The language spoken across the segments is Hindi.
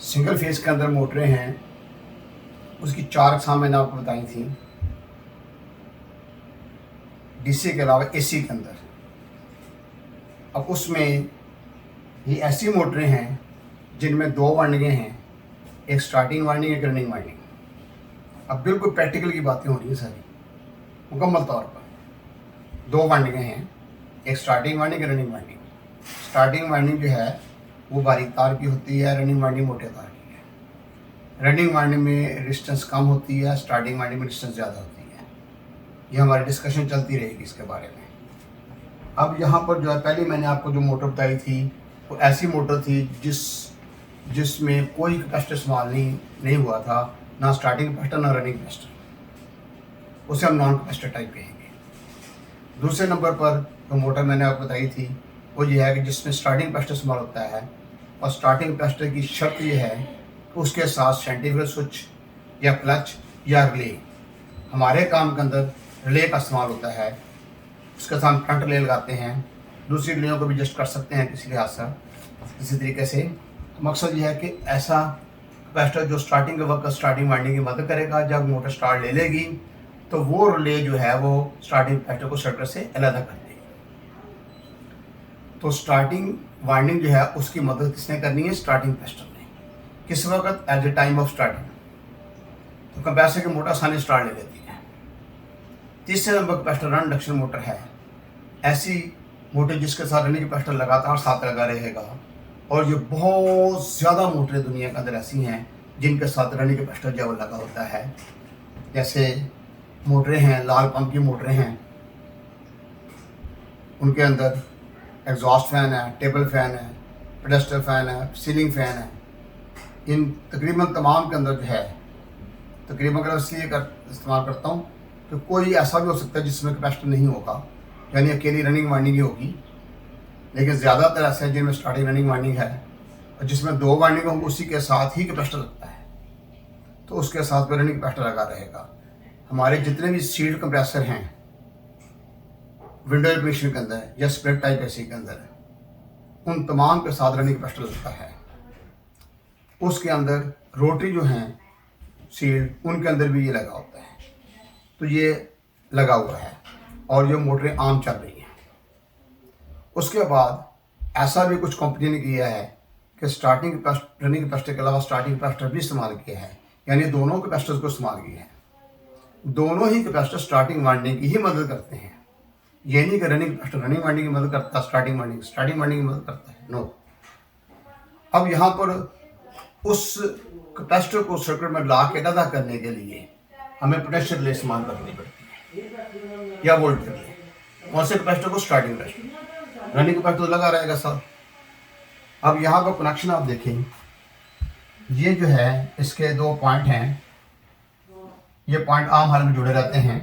सिंगल फेस के अंदर मोटरें हैं, उसकी 4 अक़साम मैंने आपको बताई थी। डीसी के अलावा एसी के अंदर अब उसमें ये ऐसी मोटरें हैं जिनमें 2 वाइंडिंगें हैं, एक स्टार्टिंग वाइंडिंग, एक रनिंग वाइंडिंग। अब बिल्कुल प्रैक्टिकल की बातें हो रही हैं सारी, मुकम्मल तौर पर 2 वाइंडिंगें हैं, एक स्टार्टिंग वाइंडिंग, एक रनिंग वाइंडिंग। स्टार्टिंग वाइंडिंग जो है वो बारीक तार की होती है, रनिंग वाइंडिंग मोटे तार की है। रनिंग वाइंडिंग में रेजिस्टेंस कम होती है, स्टार्टिंग वाइंडिंग में रेजिस्टेंस ज़्यादा होती है। ये हमारी डिस्कशन चलती रहेगी इसके बारे में। अब यहाँ पर जो है पहले मैंने आपको जो मोटर बताई थी वो ऐसी मोटर थी जिसमें कोई कैपेसिटर इस्तेमाल नहीं हुआ था, ना स्टार्टिंग कैपेसिटर ना रनिंग कैपेसिटर। उसे हम नॉन कैपेसिटर टाइप कहेंगे। दूसरे नंबर पर जो मोटर मैंने आपको बताई थी वो ये है कि जिसमें स्टार्टिंग कैपेसिटर इस्तेमाल होता है, और स्टार्टिंग कैपेसिटर की शर्त ये है कि उसके साथ सेंट्रीफ्यूगल स्विच या क्लच या रिले, हमारे काम के अंदर रिले का इस्तेमाल होता है। उसके साथ फ्रंट रिले लगाते हैं, दूसरी रिलेयों को भी एडजस्ट कर सकते हैं किसी लिहाज से, इसी तरीके से। मकसद ये है कि ऐसा कैपेसिटर जो स्टार्टिंग के वक्त स्टार्टिंग वाइंडिंग की मदद करेगा। जब मोटर स्टार्ट ले लेगी तो वो रिले जो है वो स्टार्टिंग कैपेसिटर को सर्किट से अलग कर देगी। तो स्टार्टिंग वाइंडिंग जो है उसकी मदद किसने करनी है? स्टार्टिंग कैपेसिटर ने। किस वक्त? At the time of starting. तो कैपेसिटर की मोटर आसानी स्टार्ट ले लेती है। तीसरे number capacitor run induction motor है, ऐसी मोटर जिसके साथ रनिंग कैपेसिटर लगातार साथ लगा रहेगा। और ये बहुत ज़्यादा मोटरें दुनिया के अंदर ऐसी हैं जिनके साथ रनिंग कैपेसिटर जो लगा होता है। जैसे मोटरें हैं, लाल पंप की मोटरें हैं, उनके अंदर एग्जॉस्ट फैन है, टेबल फैन है, पेडेस्टल फैन है, सीलिंग फैन है। इन तकरीबन तमाम के अंदर जो है, तकरीबन अगर इसलिए इस्तेमाल करता हूँ कि कोई ऐसा भी हो सकता है जिसमें कैपेसिटर नहीं होगा, यानी अकेली रनिंग वाइंडिंग ही होगी। लेकिन ज़्यादातर ऐसे हैं जिनमें स्टार्टिंग रनिंग वाइंडिंग है और जिसमें 2 वाइंडिंग होंगे, उसी के साथ ही कैपेसिटर लगता है, तो उसके साथ में रनिंग कैपेसिटर लगा रहेगा। हमारे जितने भी सील्ड कंप्रेसर हैं विंडो एयर कंडीशनर के अंदर या स्प्लिट टाइप एसी के अंदर, उन तमाम के साथ रनिंग कैपेसिटर लगता है। उसके अंदर रोटरी जो हैं सील्ड, उनके अंदर भी ये लगा होता है। तो ये लगा हुआ है और ये मोटरें आम चल रही हैं। उसके बाद ऐसा भी कुछ कंपनी ने किया है कि स्टार्टिंग रनिंग कैपेसिटर के अलावा स्टार्टिंग कैपेसिटर भी इस्तेमाल किया है, यानी दोनों कैपेसिटर्स को इस्तेमाल किया है। दोनों ही कैपेसिटर स्टार्टिंग वाइंडिंग की ही मदद करते हैं। ये नहीं कि रनिंग कैपेसिटर रनिंग वाइंडिंग की मदद करता है, स्टार्टिंग वाइंडिंग की मदद करता है, नो। अब यहाँ पर उस कैपेसिटर को सर्किट में ला के अदा करने के लिए हमें पोटेंशियल रिले इस्तेमाल करनी पड़ती है या वोल्टेज रिले। कौन से कैपेसिटर को? Starting capacitor. रनिंग कैपेसिटर तो लगा रहेगा सर। अब यहाँ पर कनेक्शन आप देखें, ये जो है इसके 2 पॉइंट हैं। ये पॉइंट आम हाल में जुड़े रहते हैं।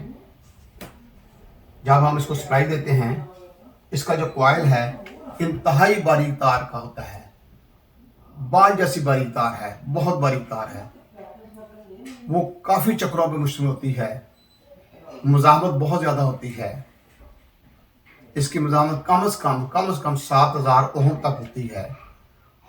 जब हम इसको सप्लाई देते हैं, इसका जो कॉइल है इंतहाई बारीक तार का होता है, बाल जैसी बारीक तार है, बहुत बारीक तार है। वो काफ़ी चक्रों पर मुश्तमिल होती है, मुज़ाहमत बहुत ज़्यादा होती है। इसकी मुज़ाहमत कम से कम 7000 ओम तक होती है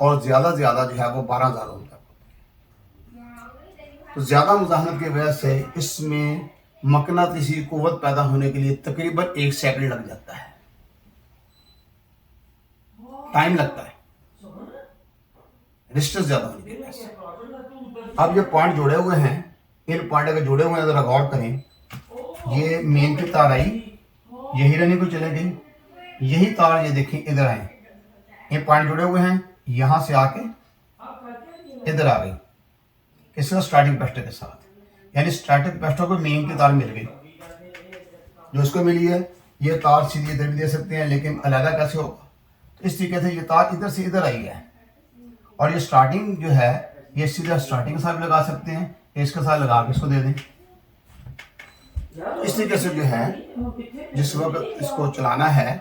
और ज़्यादा से ज़्यादा जो है वो 12000 ओम तक होती है। तो ज़्यादा मुज़ाहमत की वजह से इसमें मकनातीसी कुव्वत पैदा होने के लिए तकरीबन 1 सेकंड लग जाता है, टाइम लगता है, रेजिस्टेंस ज़्यादा होने की वजह से। अब ये पॉइंट जुड़े हुए हैं, इन पॉइंट अगर जुड़े हुए हैं ज़रा गौर करें। ये मेन की तार आई, यही रनिंग को चले गई, यही तार ये देखें इधर आए, ये पॉइंट जुड़े हुए हैं, यहाँ से आके इधर आ गई, किसका? स्टार्टिंग कैपेसिटर के साथ। यानी स्टार्टिंग कैपेसिटर को मेन की तार मिल गई। जो इसको मिली है ये तार सीधी इधर भी दे सकते हैं, लेकिन अलग कैसे होगा? तो इस तरीके से ये तार इधर से इधर आई है और ये स्टार्टिंग जो है ये सीधा स्टार्टिंग के साथ लगा सकते हैं, इसके साथ लगा के इसको दे दें। इस तरीके से जो है जिस वक्त इसको चलाना है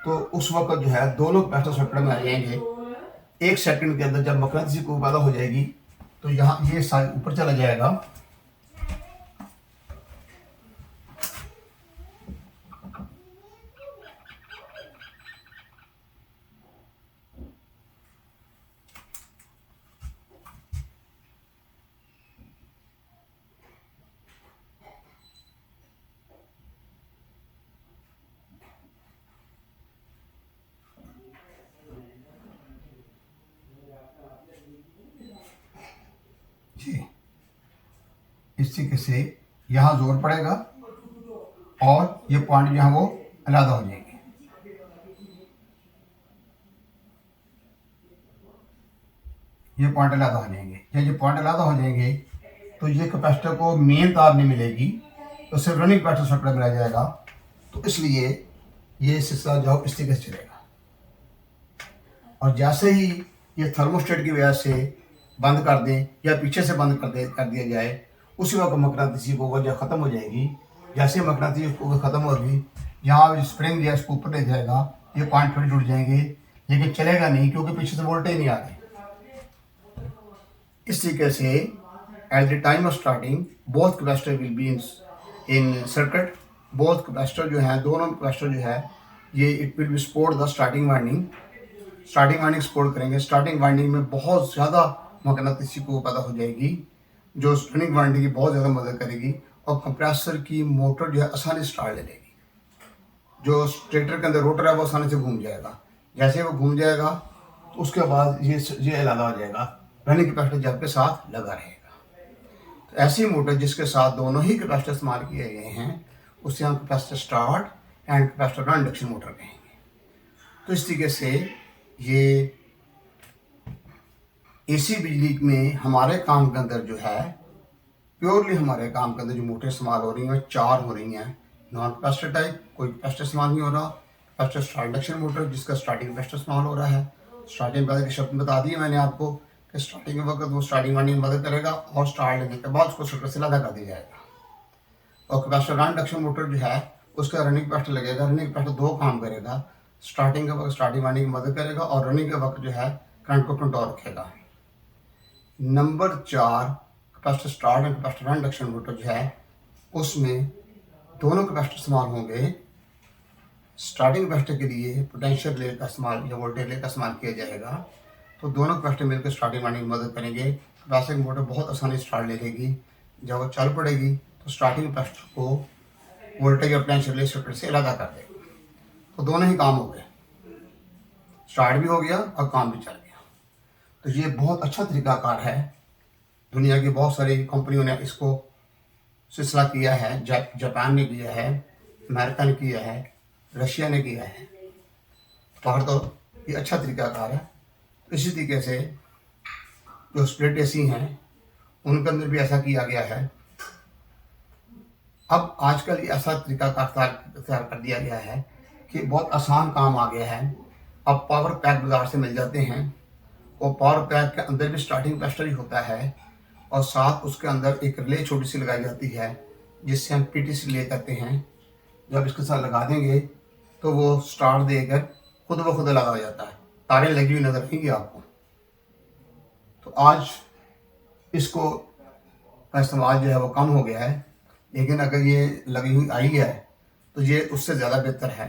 तो उस वक्त जो है दोनों कैपेसिटर सर्किट में आ जाएंगे। 1 सेकंड के अंदर जब मकनातीसी कुव्वत पैदा हो जाएगी तो यहाँ ये साइड ऊपर चला जाएगा। इस तरीके से यहाँ जोर पड़ेगा और ये पॉइंट जो है वो अलग हो जाएंगे। ये पॉइंट अलग हो जाएंगे। जब ये पॉइंट अलग हो जाएंगे तो ये कैपेसिटर को मेन तार नहीं मिलेगी, तो सिर्फ रनिंग कैपेसिटर सर्किट मिला जाएगा। तो इसलिए ये सिलसिला जो इस तरीके से चलेगा। और जैसे ही ये थर्मोस्टेट की वजह से बंद कर दें या पीछे से बंद कर दिया जाए, उसी वक्त मकनातीसी को वजह ख़त्म हो जाएगी। जैसे मकनातीसी को ख़त्म होगी, यहाँ स्प्रिंग जो है इसको ऊपर ले जाएगा, ये पॉइंट थोड़ी जुड़ जाएंगे, लेकिन चलेगा नहीं क्योंकि पीछे से वोल्टेज नहीं आ रही। इस तरीके से at the time of starting both capacitor will be in circuit. Both capacitor जो है, दोनों कैपेसिटर जो है ये it will be support the starting winding. Starting winding support करेंगे। स्टार्टिंग वाइंडिंग में बहुत ज़्यादा मकनातीसी को पैदा हो जाएगी जो रनिंग वाइंडिंग की बहुत ज़्यादा मदद करेगी और कंप्रेसर की मोटर जो है आसानी से स्टार्ट ले लेगी। जो स्टेटर के अंदर रोटर है वो आसानी से घूम जाएगा। जैसे वो घूम जाएगा तो उसके बाद ये लगा हो जाएगा, रनिंग कैपेसिटर जब के साथ लगा रहेगा। तो ऐसी मोटर जिसके साथ दोनों ही कैपेसिटर इस्तेमाल किए गए हैं उससे हम capacitor start and capacitor run induction motor कहेंगे। तो इस तरीके से ये एसी बिजली में हमारे काम के अंदर जो है, प्योरली हमारे काम के अंदर जो मोटर इस्तेमाल हो रही हैं 4 हो रही हैं। नॉन कैपेसिटर टाइप, कोई कैपेसिटर इस्तेमाल नहीं हो रहा। कैपेसिटर स्टार्ट इंडक्शन मोटर जिसका स्टार्टिंग कैपेसिटर इस्तेमाल हो रहा है। स्टार्टिंग कैपेसिटर के शब्द बता दिए मैंने आपको कि स्टार्टिंग के वक्त वो स्टार्टिंग वाइंडिंग मदद करेगा और स्टार्ट लेने के बाद उसको सर्किट से अलग कर दिया जाएगा। और कैपेसिटर रन इंडक्शन मोटर जो है उसका रनिंग कैपेसिटर लगेगा। रनिंग कैपेसिटर 2 काम करेगा। स्टार्टिंग के वक्त स्टार्टिंग वाइंडिंग की मदद करेगा और रनिंग के वक्त जो है करंट को कंट्रोल रखेगा। Number 4 capacitor start and capacitor run induction motor जो है उसमें दोनों कैपेसिटर इस्तेमाल होंगे। स्टार्टिंग कैपेसिटर के लिए पोटेंशियल रिले का इस्तेमाल या वोल्टेज रिले का इस्तेमाल किया जाएगा। तो दोनों कैपेसिटर मिलकर स्टार्टिंग वाइंडिंग की मदद करेंगे। कैपेसिटर की मोटर बहुत आसानी से स्टार्ट ले लेगी। जब वो चल पड़ेगी तो स्टार्टिंग कैपेसिटर को वोल्टेज और पोटेंशियल रिले सर्किट से अलग कर देगी। तो दोनों ही काम हो गए, स्टार्ट भी हो गया और काम भी चल गया। तो ये बहुत अच्छा तरीकाकार है। दुनिया की बहुत सारी कंपनियों ने इसको सिलसिला किया है। जापान ने किया है, अमेरिका ने किया है, रशिया ने किया है। बाहर तो ये अच्छा तरीकाकार है। इसी तरीके से जो स्प्लिट एसी हैं उनके अंदर भी ऐसा किया गया है। अब आजकल ये ऐसा तरीकाकार तैयार कर दिया गया है कि बहुत आसान काम आ गया है। अब पावर पैक बाजार से मिल जाते हैं और पावर पैक के अंदर भी स्टार्टिंग कैपेसिटर ही होता है और साथ उसके अंदर एक रिले छोटी सी लगाई जाती है जिससे हम पीटीसी रिले कहते हैं। जब इसके साथ लगा देंगे तो वो स्टार्ट देकर खुद ब खुद लगा हो जाता है। तारें लगी हुई नजर आएंगी आपको। तो आज इसको का इस्तेमाल जो है वो कम हो गया है, लेकिन अगर ये लगी हुई आई है तो ये उससे ज़्यादा बेहतर है।